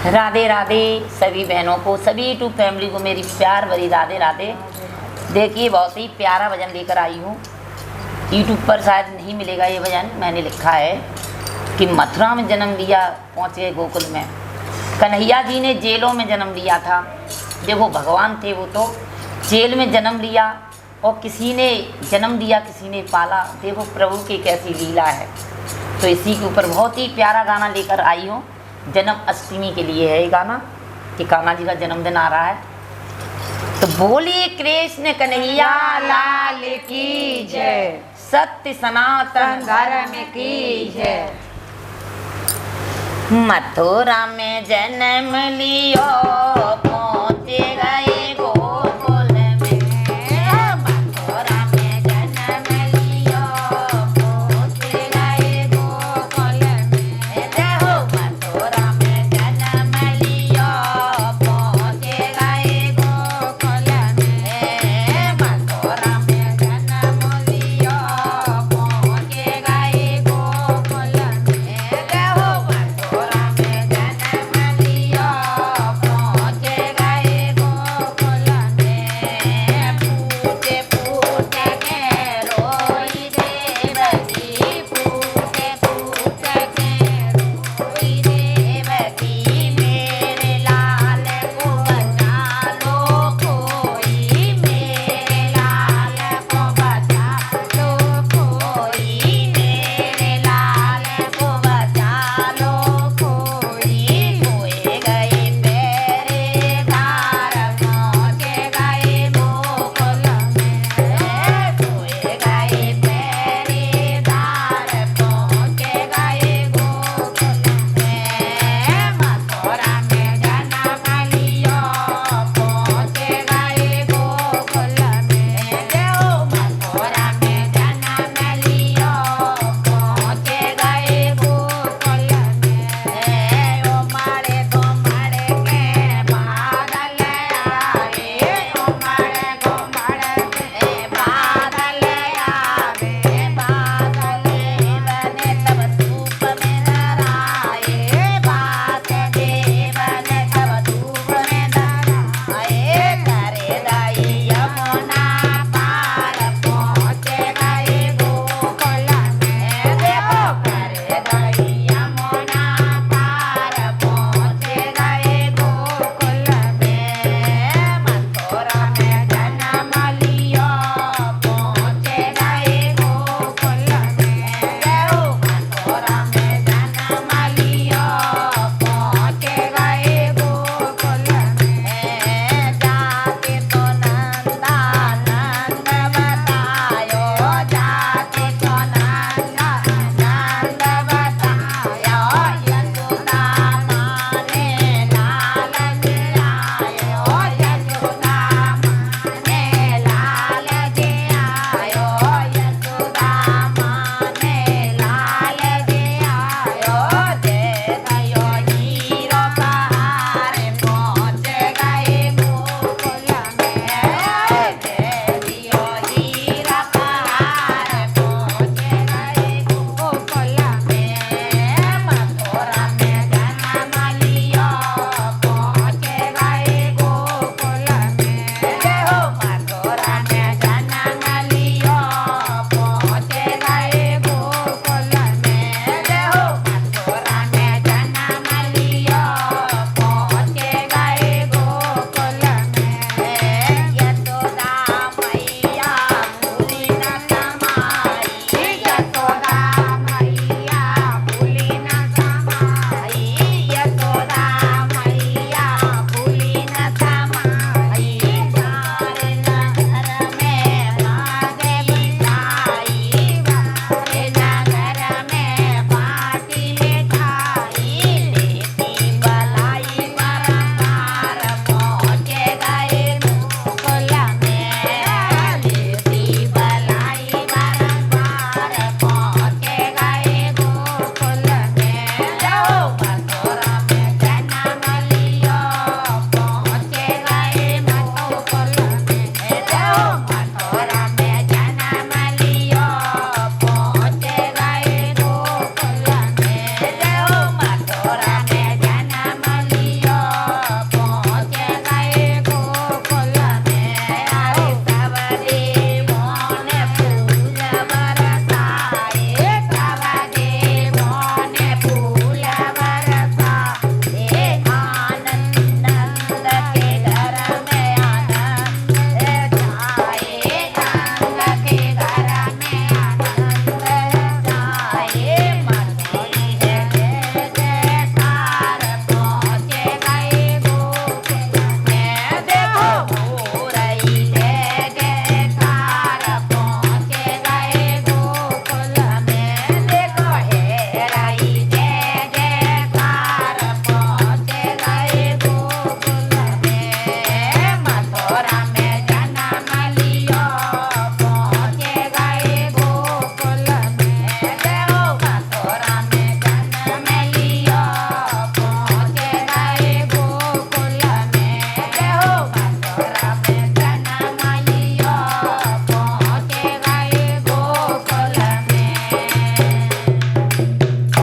राधे राधे सभी बहनों को, सभी यूट्यूब फैमिली को मेरी प्यार भरी राधे राधे। देखिए बहुत ही प्यारा भजन लेकर आई हूँ। यूट्यूब पर शायद नहीं मिलेगा ये भजन। मैंने लिखा है कि मथुरा में जन्म लिया, पहुँच गए गोकुल में। कन्हैया जी ने जेलों में जन्म लिया था। देखो भगवान थे वो, तो जेल में जन्म लिया और किसी ने जन्म दिया, किसी ने पाला। देखो प्रभु की कैसी लीला है। तो इसी के ऊपर बहुत ही प्यारा गाना लेकर आई हूँ। जन्म अष्टमी के लिए है ये गाना कि कान्हा जी का जन्मदिन आ रहा है। तो बोलिए कृष्ण कन्हैया लाल की जय, सत्य सनातन धर्म की जय। मथुरा में जन्म लियो